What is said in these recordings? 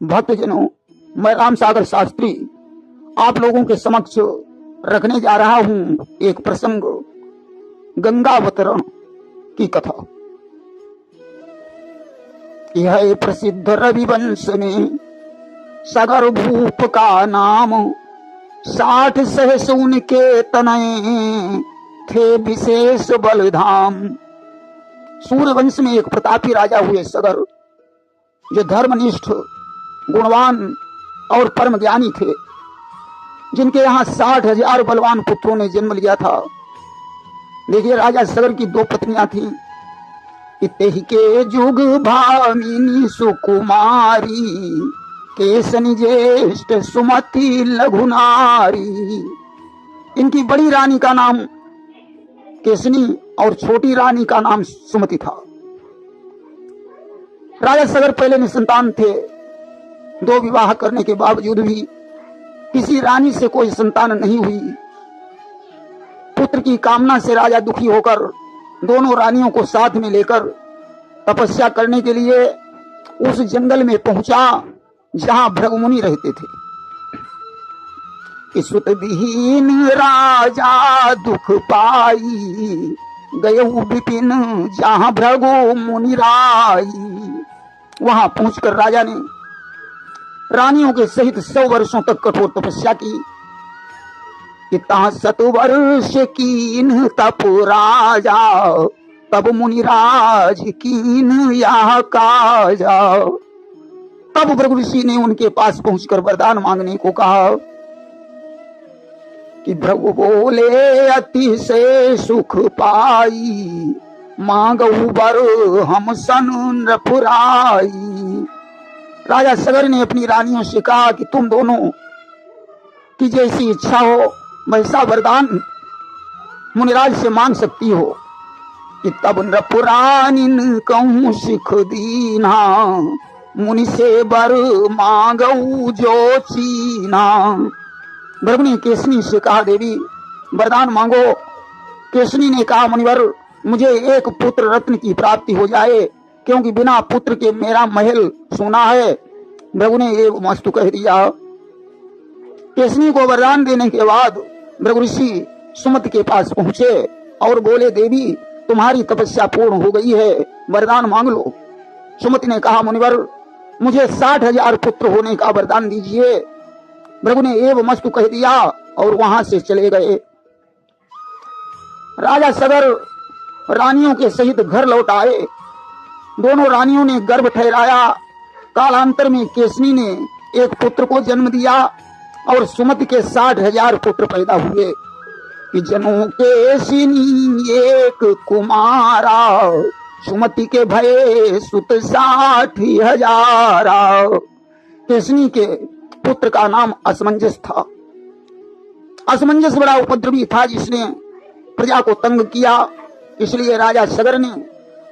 भक्तजनों, मैं राम सागर शास्त्री आप लोगों के समक्ष रखने जा रहा हूं एक प्रसंग, गंगावतरण की कथा। यह प्रसिद्ध रविवंश में सगर भूप का नाम, 60 सहस उनके तनय थे विशेष बलधाम। सूर्यवंश में एक प्रतापी राजा हुए सगर, जो धर्मनिष्ठ, गुणवान और परम ज्ञानी थे, जिनके यहाँ 60,000 बलवान पुत्रों ने जन्म लिया था। देखिए, राजा सगर की 2 पत्नियां थीं। इत्तेहि के जुग भामिनी सुकुमारी, केसनी ज्येष्ठ सुमति लघुनारी। इनकी बड़ी रानी का नाम केसनी और छोटी रानी का नाम सुमति था। राजा सगर पहले निसंतान थे। 2 विवाह करने के बावजूद भी किसी रानी से कोई संतान नहीं हुई। पुत्र की कामना से राजा दुखी होकर दोनों रानियों को साथ में लेकर तपस्या करने के लिए उस जंगल में पहुंचा जहां भृगुमुनि रहते थे। सुत विहीन राजा दुख पाई, गयहु विपिन जहां भृगु मुनि राई। वहां पहुंचकर राजा ने रानियों के सहित 100 वर्षों तक कठोर तपस्या की। इतना 100 वर्ष कीन तप राजा, तब मुनिराज कीन यह काजा। तब भृगु ऋषि ने उनके पास पहुंचकर वरदान मांगने को कहा कि भृगु बोले अति से सुख पाई, मांगऊ बर हम सन नृपुराई। राजा सगर ने अपनी रानियों से कहा कि तुम दोनों की जैसी इच्छा हो वैसा वरदान मुनिराज से मांग सकती हो। कि तब नृपुरानिन कहूं सिख दीना, मुनि से बर मांगऊ जो चीना। भृगु ने केसनी से कहा, देवी वरदान मांगो। केसनी ने कहा, मुनिवर मुझे एक पुत्र रत्न की प्राप्ति हो जाए, क्योंकि बिना पुत्र के मेरा महल सूना है। भृगु ने ये मस्तु कह दिया। केसनी को वरदान देने के बाद भृगु ऋषि सुमति के पास पहुंचे और बोले, देवी तुम्हारी तपस्या पूर्ण हो गई है, वरदान मांग लो। सुमति ने कहा, मुनिवर मुझे 60,000 पुत्र होने का वरदान दीजिए। भृगु ने एव मस्तु कह दिया और वहां से चले गए। राजा सगर रानियों के सहित घर लौट आए। दोनों रानियों ने गर्भ ठहराया। कालांतर में केसनी ने एक पुत्र को जन्म दिया और सुमति के 60,000 पुत्र पैदा हुए। कि जनों केसनी एक कुमारा, सुमति के भये सुत 60,000। केसनी के पुत्र का नाम असमंजस था। असमंजस बड़ा उपद्रवी था, जिसने प्रजा को तंग किया। इसलिए राजा सगर ने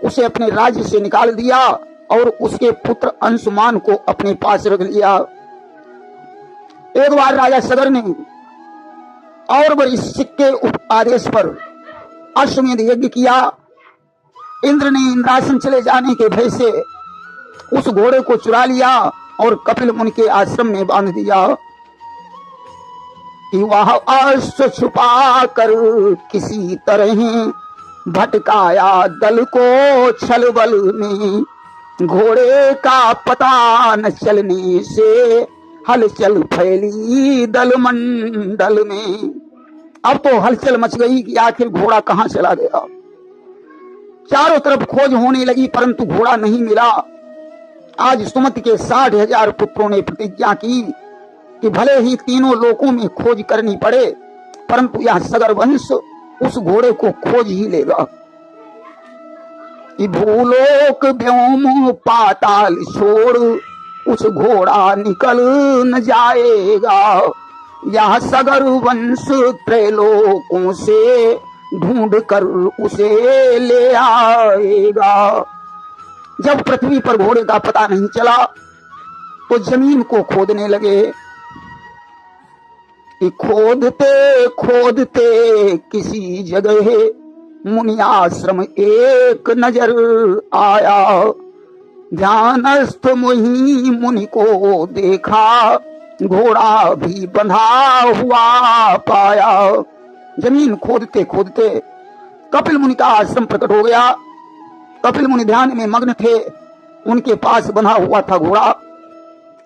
उसे अपने राज्य से निकाल दिया और उसके पुत्र अंशुमान को अपने पास रख लिया। एक बार राजा सगर ने और वरिष्ठ के आदेश पर अश्वमेध यज्ञ किया। इंद्र ने इंद्रासन चले जाने के भय से उस घोड़े को चुरा लिया और कपिल मुनि के आश्रम में बांध दिया। कि वह अश्व छुपा कर किसी तरह भटकाया दल को छल बल में, घोड़े का पता न चलने से हलचल फैली दल मंडल में। अब तो हलचल मच गई कि आखिर घोड़ा कहां चला गया। चारों तरफ खोज होने लगी, परंतु घोड़ा नहीं मिला। आज सुमति के 60,000 पुत्रों ने प्रतिज्ञा की कि भले ही तीनों लोकों में खोज करनी पड़े, परंतु यह सगर वंश उस घोड़े को खोज ही लेगा। कि भूलोक व्योम पाताल छोड़ उस घोड़ा निकल न जाएगा, यह सगर वंश त्रैलोकों से ढूंढ कर उसे ले आएगा। जब पृथ्वी पर घोड़े का पता नहीं चला तो जमीन को खोदने लगे। खोदते खोदते किसी जगह मुनि आश्रम एक नजर आया। ध्यानस्थ मुहि मुनि को देखा, घोड़ा भी बंधा हुआ पाया। जमीन खोदते खोदते कपिल मुनि का आश्रम प्रकट हो गया। कपिल मुनि ध्यान में मग्न थे, उनके पास बंधा हुआ था घोड़ा।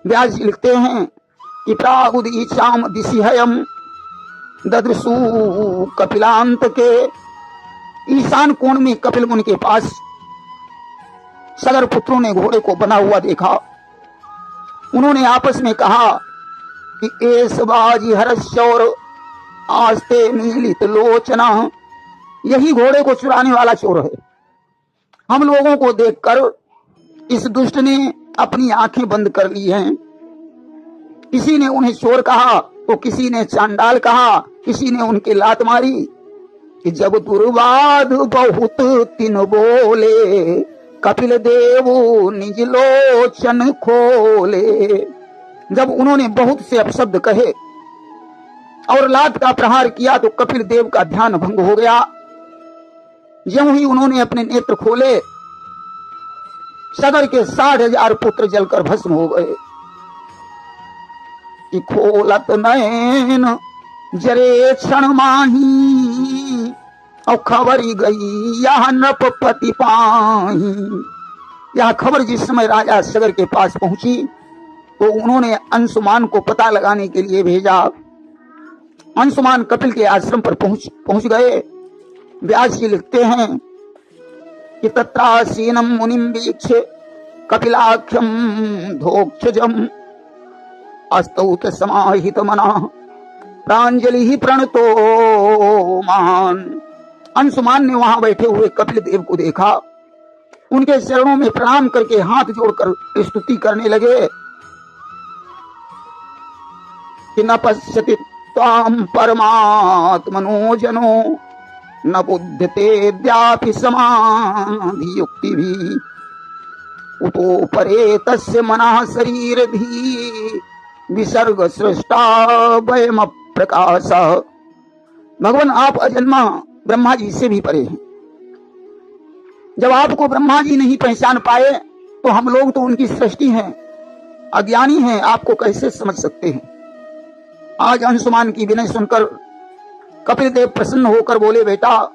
व्यास जी लिखते हैं कि प्रागुदीक्षाम दिशिहयम ददृशु कपिलांत के। ईशान कोण में कपिल मुनि के पास सगर पुत्रों ने घोड़े को बना हुआ देखा। उन्होंने आपस में कहा कि एस बाजी हरश्चौर आस्ते नीलित लोचना, यही घोड़े को चुराने वाला चोर है। हम लोगों को देखकर इस दुष्ट ने अपनी आंखें बंद कर ली हैं। किसी ने उन्हें चोर कहा तो किसी ने चांडाल कहा, किसी ने उनके लात मारी कि जब दुर्वाद बहुत तिन बोले, कपिल देव निज लोचन खोले। जब उन्होंने बहुत से अपशब्द कहे और लात का प्रहार किया तो कपिल देव का ध्यान भंग हो गया। ज्यों ही उन्होंने अपने नेत्र खोले, सगर के 60,000 पुत्र जलकर भस्म हो गए। कि खोलत नयन जरे क्षण माही, और खबरी गई यह नृपति पाही। यह खबर जिस समय राजा सगर के पास पहुंची तो उन्होंने अंशुमान को पता लगाने के लिए भेजा। अंशुमान कपिल के आश्रम पर पहुंच गए। व्यास जी लिखते हैं कि तत्रासीनम मुनिम वीक्ष्य कपिलाख्यम धोक्षजम, अस्तौत समाहित मना प्रांजलि ही प्रणतो महान। अंशुमान ने वहां बैठे हुए कपिल देव को देखा, उनके चरणों में प्रणाम करके हाथ जोड़कर स्तुति करने लगे कि न पश्यति त्वाम परमात्मनो जनो, न बुध्यते द्यापि समाधि युक्ति भी, उतो परे तस्य मनः शरीर धी, विसर्ग सृष्टा वयम प्रकाश। भगवान आप अजन्मा ब्रह्मा जी से भी परे हैं। जब आपको ब्रह्मा जी नहीं पहचान पाए तो हम लोग तो उनकी सृष्टि हैं, अज्ञानी हैं, आपको कैसे समझ सकते हैं। आज अंशुमान की विनय सुनकर कपिल देव प्रसन्न होकर बोले, बेटा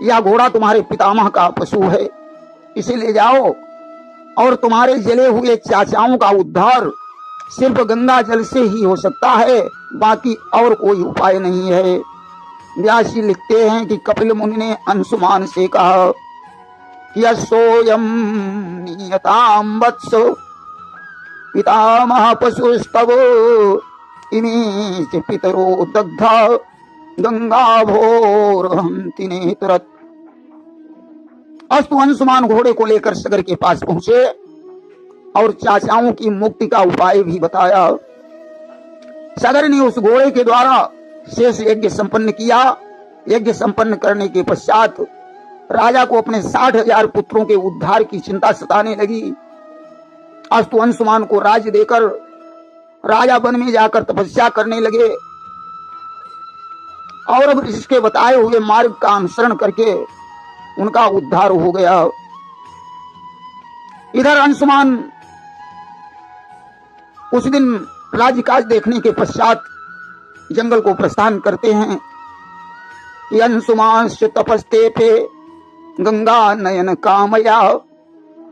यह घोड़ा तुम्हारे पितामह का पशु है, इसे ले जाओ और तुम्हारे जले हुए चाचाओं का उद्धार सिर्फ गंगा जल से ही हो सकता है, बाकी और कोई उपाय नहीं है। व्यास जी लिखते हैं कि कपिल मुनि ने अंशुमान से कहा कि असोयम नियताम वत्स पितामह पशुस्तव, इमे च पितरो दग्धा गंगा भोर हंति नेतरत्। अस्तु अंशुमान घोड़े को लेकर सगर के पास पहुंचे और चाचाओं की मुक्ति का उपाय भी बताया। सगर ने उस घोड़े के द्वारा शेष यज्ञ संपन्न किया। यज्ञ संपन्न करने के पश्चात राजा को अपने 60,000 पुत्रों के उद्धार की चिंता सताने लगी। अस्तु अंशुमान को राज्य देकर राजा वन में जाकर तपस्या करने लगे और अब इसके बताए हुए मार्ग का अनुसरण करके उनका उद्धार हो गया। इधर अंशुमान उस दिन राज्य काज देखने के पश्चात जंगल को प्रस्थान करते हैं। अंशुमान तपस्ते पे गंगा नयन कामया,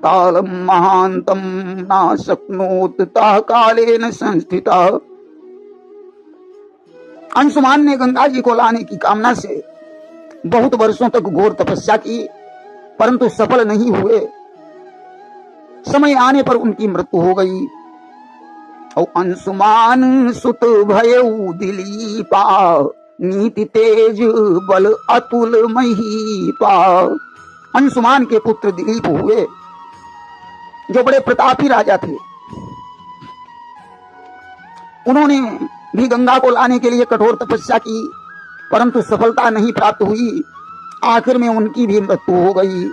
तालम महांतम ना शक्नोत ता कालेन संस्थिता। अंशुमान ने गंगा जी को लाने की कामना से बहुत वर्षों तक घोर तपस्या की, परंतु सफल नहीं हुए। समय आने पर उनकी मृत्यु हो गई। और अंशुमान सुत भयउ दिलीपा, नीति तेज बल अतुल महीपा। अंशुमान के पुत्र दिलीप हुए जो बड़े प्रतापी राजा थे। उन्होंने भी गंगा को लाने के लिए कठोर तपस्या की, परंतु सफलता नहीं प्राप्त हुई। आखिर में उनकी भी मृत्यु हो गई।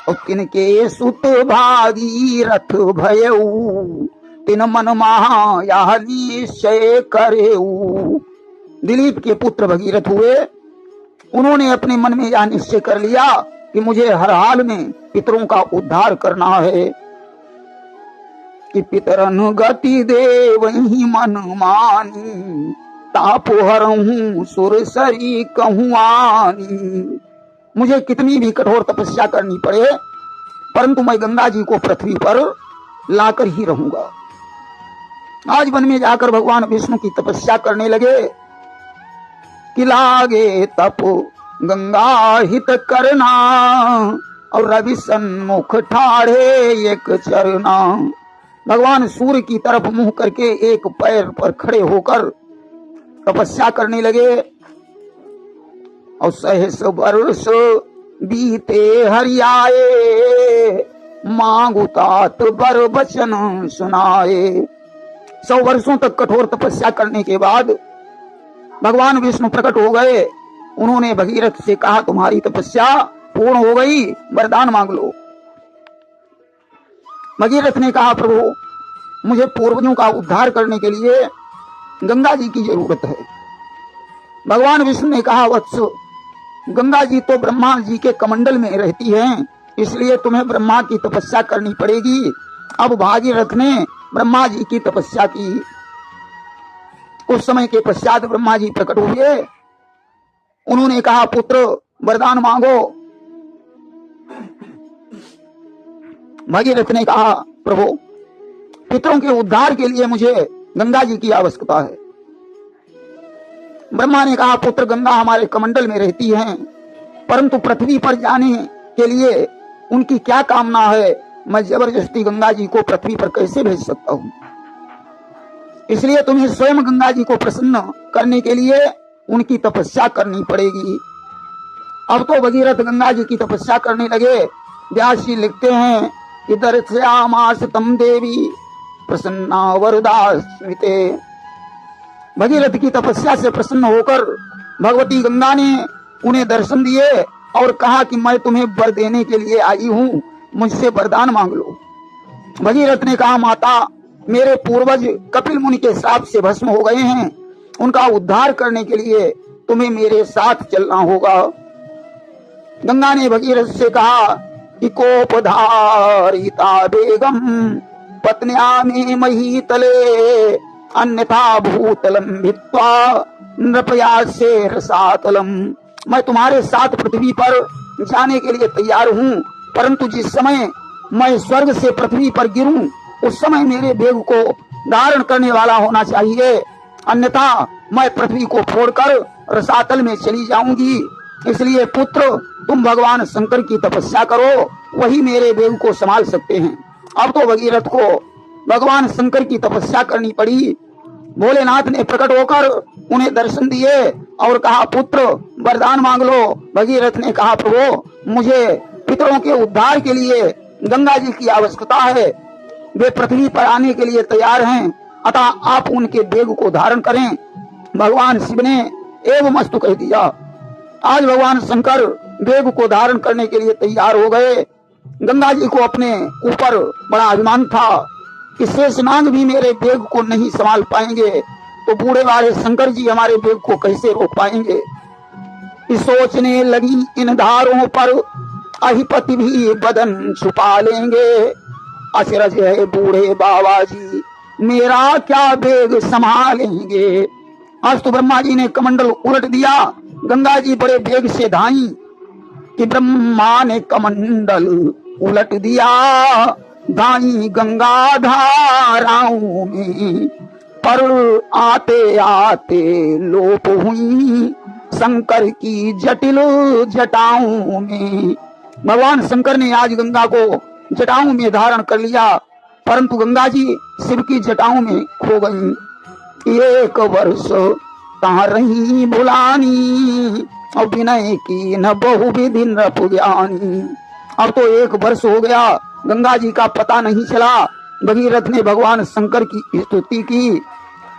और तिनके सुत भागीरथ भयऊ, तिन मन माया निश्चय करेऊ। दिलीप के पुत्र भगीरथ हुए। उन्होंने अपने मन में यह निश्चय कर लिया कि मुझे हर हाल में पितरों का उद्धार करना है। कि पितरन गति दे वही मन मानी, तापोहरहूं सुरसरी कहूआनी। मुझे कितनी भी कठोर तपस्या करनी पड़े, परंतु मैं गंगा जी को पृथ्वी पर लाकर ही रहूंगा। आज वन में जाकर भगवान विष्णु की तपस्या करने लगे कि लागे तप गंगा हित करना, और रवि सन्मुख ठाड़े एक चरना। भगवान सूर्य की तरफ मुंह करके एक पैर पर खड़े होकर तपस्या करने लगे। और सहस वर्ष बीते हरियाए, मांगु तात बर वचन सुनाए। 100 वर्षों तक कठोर तपस्या करने के बाद भगवान विष्णु प्रकट हो गए। उन्होंने भगीरथ से कहा, तुम्हारी तपस्या पूर्ण हो गई, वरदान मांग लो। भगीरथ ने कहा, प्रभु मुझे पूर्वजों का उद्धार करने के लिए गंगा जी की जरूरत है। भगवान विष्णु ने कहा, वत्स गंगा जी तो ब्रह्मा जी के कमंडल में रहती हैं, इसलिए तुम्हें ब्रह्मा की तपस्या करनी पड़ेगी। अब भागीरथ ने ब्रह्मा जी की तपस्या की। उस समय के पश्चात ब्रह्मा जी प्रकट हुए। उन्होंने कहा, पुत्र वरदान मांगो। भगीरथ ने कहा, प्रभु पितरों के उद्धार के लिए मुझे गंगा जी की आवश्यकता है। ब्रह्मा ने कहा, पुत्र गंगा हमारे कमंडल में रहती हैं, परंतु पृथ्वी पर जाने के लिए उनकी क्या कामना है, मैं जबरदस्ती गंगा जी को पृथ्वी पर कैसे भेज सकता हूं। इसलिए तुम्हें स्वयं गंगा जी को प्रसन्न करने के लिए उनकी तपस्या करनी पड़ेगी। अब तो भगीरथ गंगा जी की तपस्या करने लगे। व्यास जी लिखते हैं कि दर्शयामास तम देवी प्रसन्ना वरदास्मिते। भगीरथ की तपस्या से प्रसन्न होकर भगवती गंगा ने उन्हें दर्शन दिए और कहा कि मैं तुम्हें वर देने के लिए आई हूं, मुझसे वरदान मांग लो। भगीरथ ने कहा, माता मेरे पूर्वज कपिल मुनि के श्राप से भस्म हो गए हैं, उनका उद्धार करने के लिए तुम्हें मेरे साथ चलना होगा। गंगा ने भगीरथ से कहा कि कोपधारिता बेगम पत्न्या में मही तले, अन्यथा भूतलम भित्वा नृपया से रसातलम। मैं तुम्हारे साथ पृथ्वी पर जाने के लिए तैयार हूँ, परंतु जिस समय मैं स्वर्ग से पृथ्वी पर गिरूं उस समय मेरे बेग को धारण करने वाला होना चाहिए, अन्यथा मैं पृथ्वी को फोड़कर रसातल में चली जाऊंगी। इसलिए पुत्र तुम भगवान शंकर की तपस्या करो, वही मेरे बेग को संभाल सकते हैं। अब तो भगीरथ को भगवान शंकर की तपस्या करनी पड़ी। भोलेनाथ ने प्रकट होकर उन्हें दर्शन दिए और कहा, पुत्र वरदान मांग लो। भगीरथ ने कहा, प्रभु मुझे पितरों के उद्धार के लिए गंगा जी की आवश्यकता है, वे पृथ्वी पर आने के लिए तैयार हैं, अतः आप उनके बेग को धारण करें। भगवान शिव ने एवमस्तु कह दिया। आज भगवान शंकर बेग को धारण करने के लिए तैयार हो गए। गंगा जी को अपने ऊपर बड़ा अभिमान था कि शेषनाग भी मेरे बेग को नहीं संभाल पाएंगे, तो बूढ़े वाले शंकर जी हमारे बेग को कैसे रोक पाएंगे। सोचने लगी इन धारों पर अधिपति भी बदन छुपा लेंगे, अचरज है बूढ़े बाबा जी मेरा क्या बेग संभालेंगे। आज तो ब्रह्मा जी ने कमंडल उलट दिया। गंगा जी बड़े बेग से धाई कि ब्रह्मा ने कमंडल उलट दिया, धाई गंगा धाराओं में, पर आते आते लोप हुई शंकर की जटिल जटाओं में। भगवान शंकर ने आज गंगा को जटाओं में धारण कर लिया, परंतु गंगा जी शिव की जटाओं में खो गईं। 1 वर्ष कहाँ रही भुलानी, और विनय की न बहुविधि नृप ज्ञानी। अब तो 1 वर्ष हो गया, गंगा जी का पता नहीं चला। भगीरथ ने भगवान शंकर की स्तुति की।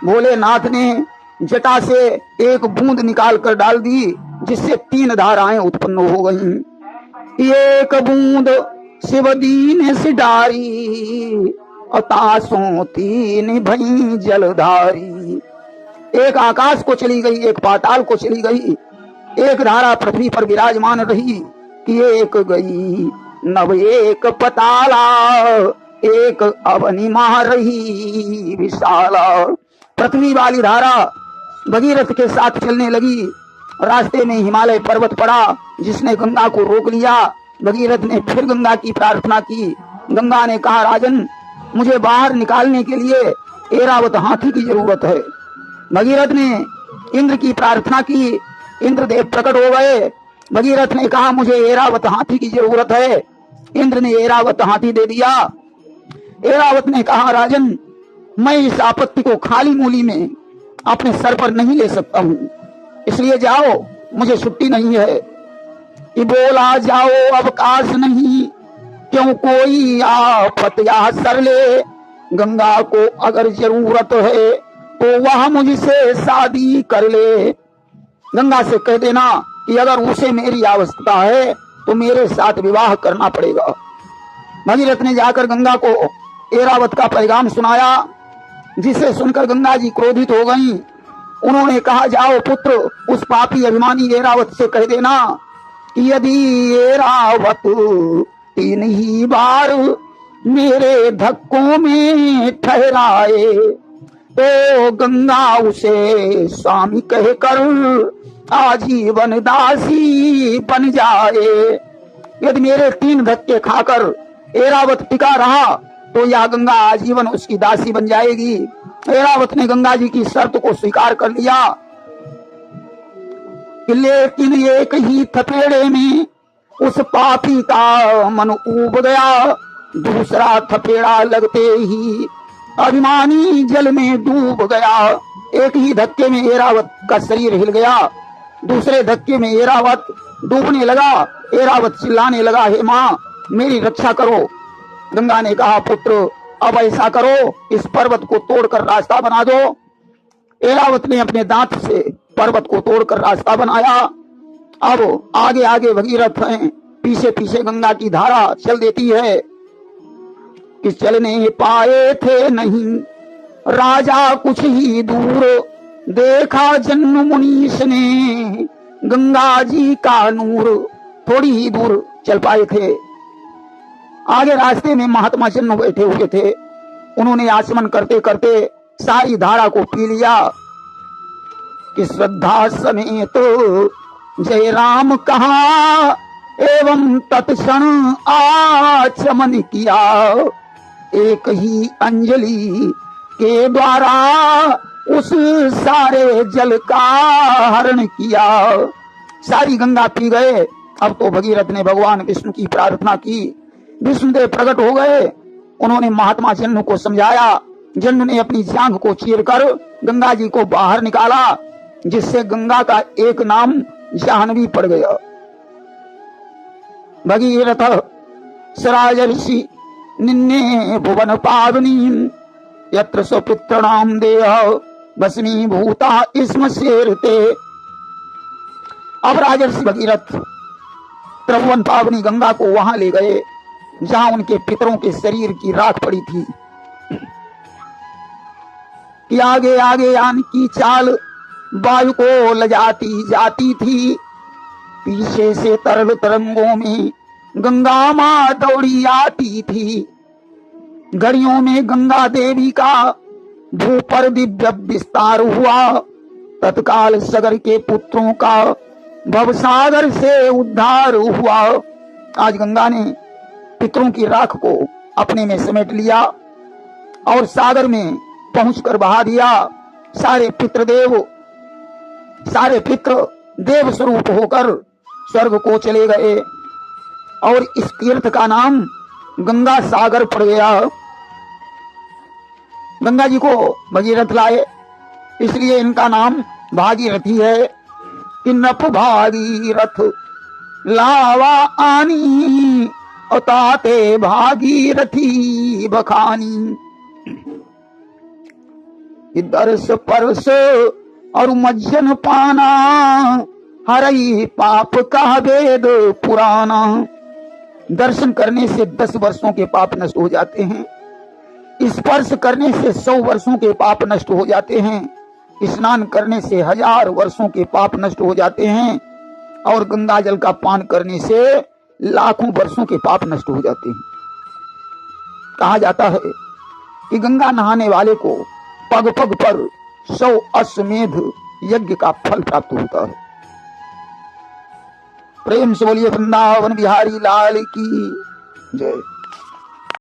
भोलेनाथ ने जटा से एक बूंद निकाल कर डाल दी, जिससे 3 धाराएं उत्पन्न हो गईं। 1 बूंद शिव दीन से डारी, और तासों 3 भई जलधारी। एक आकाश को चली गई, एक पाताल को चली गई, एक धारा पृथ्वी पर विराजमान रही कि 1 गई नव 1 पताला, एक अवनिमा रही विशाला। पृथ्वी वाली धारा भगीरथ के साथ चलने लगी। रास्ते में हिमालय पर्वत पड़ा जिसने गंगा को रोक लिया। भगीरथ ने फिर गंगा की प्रार्थना की। गंगा ने कहा, राजन, मुझे बाहर निकालने के लिए ऐरावत हाथी की जरूरत है। भगीरथ ने इंद्र की प्रार्थना की। इंद्रदेव प्रकट हो गए। भगीरथ ने कहा, मुझे ऐरावत हाथी की जरूरत है। इंद्र ने ऐरावत हाथी दे दिया। ऐरावत ने कहा, राजन, मैं इस आपत्ति को खाली मूली में अपने सर पर नहीं ले सकता हूँ, इसलिए जाओ, मुझे छुट्टी नहीं है। कि बोला, जाओ, अवकाश नहीं, क्यों कोई आफत या सर ले। गंगा को अगर जरूरत है तो वह मुझसे शादी कर ले। गंगा से कह देना कि अगर उसे मेरी आवश्यकता है तो मेरे साथ विवाह करना पड़ेगा। भगीरथ ने जाकर गंगा को ऐरावत का पैगाम सुनाया, जिसे सुनकर गंगा जी क्रोधित हो गईं। उन्होंने कहा, जाओ पुत्र, उस पापी अभिमानी ऐरावत से कह देना कि यदि ऐरावत 3 ही बार मेरे धक्कों में ठहराए तो गंगा उसे स्वामी कहकर आजीवन दासी बन जाए। यदि मेरे 3 धक्के खाकर ऐरावत टिका रहा तो यह गंगा आजीवन उसकी दासी बन जाएगी। ऐरावत ने गंगा जी की शर्त को स्वीकार कर लिया। लेकिन एक ही थपेड़े में उस पापी का मन ऊब गया। दूसरा थपेड़ा लगते ही अभिमानी जल में डूब गया। एक ही धक्के में ऐरावत का शरीर हिल गया। दूसरे धक्के में ऐरावत डूबने लगा। ऐरावत चिल्लाने लगा, हे माँ, मेरी रक्षा करो। गंगा ने कहा, पुत्र, अब ऐसा करो, इस पर्वत को तोड़कर रास्ता बना दो। ऐरावत ने अपने दांत से पर्वत को तोड़कर रास्ता बनाया। अब आगे आगे भगीरथ हैं, पीछे पीछे गंगा की धारा चल देती है। कि चलने पाए थे नहीं राजा कुछ ही दूर, देखा जन्म मुनीष ने गंगा जी का नूर। थोड़ी ही दूर चल पाए थे। आगे रास्ते में महात्मा जन्म बैठे हुए थे। उन्होंने आचमन करते करते सारी धारा को पी लिया। कि श्रद्धा समेत जय राम कहा एवं तत्क्षण आचमन किया। एक ही अंजलि के द्वारा उस सारे जल का हरण किया। सारी गंगा पी गए। अब तो भगीरथ ने भगवान विष्णु की प्रार्थना की। विष्णुदेव प्रकट हो गए। उन्होंने महात्मा जन्म को समझाया। जन्म ने अपनी जांघ को चीरकर गंगा जी को बाहर निकाला, जिससे गंगा का एक नाम जाह्नवी पड़ गया। भगीरथ सराजर्षि निन्ने भुवन पावनी यत्र स्वपितृणाम देह भस्मी भूता स्म शेरते। अब राजर्षि भगीरथ त्रिभुवन पावनी गंगा को वहां ले गए जहां उनके पितरों के शरीर की राख पड़ी थी। कि आगे आगे आन की चाल वायु को लजाती जाती थी। पीछे से तरल तरंगों में गंगा माँ दौड़ी आती थी। घड़ियों में गंगा देवी का भू पर दिव्य विस्तार हुआ। तत्काल सगर के पुत्रों का भवसागर से उद्धार हुआ। आज गंगा ने पितरों की राख को अपने में समेट लिया और सागर में पहुंचकर बहा दिया। सारे पितृ देव स्वरूप होकर स्वर्ग को चले गए और इस तीर्थ का नाम गंगा सागर पड़ गया। गंगा जी को भगीरथ लाए, इसलिए इनका नाम भागीरथी है। कि नप भागीरथ लावा आनी अताते भागीरथी बखानी। दर्श परस और मज्जन पाना हरई पाप का वेद पुराना। दर्शन करने से 10 वर्षों के पाप नष्ट हो जाते हैं। स्पर्श करने से 100 वर्षों के पाप नष्ट हो जाते हैं। स्नान करने से 1000 वर्षों के पाप नष्ट हो जाते हैं। और गंगा जल का पान करने से लाखों वर्षों के पाप नष्ट हो जाते हैं। कहा जाता है कि गंगा नहाने वाले को पग पग पर 100 अश्वमेध यज्ञ का फल प्राप्त होता है। प्रेम से बोलिए वृंदावन बिहारी लाल की जय।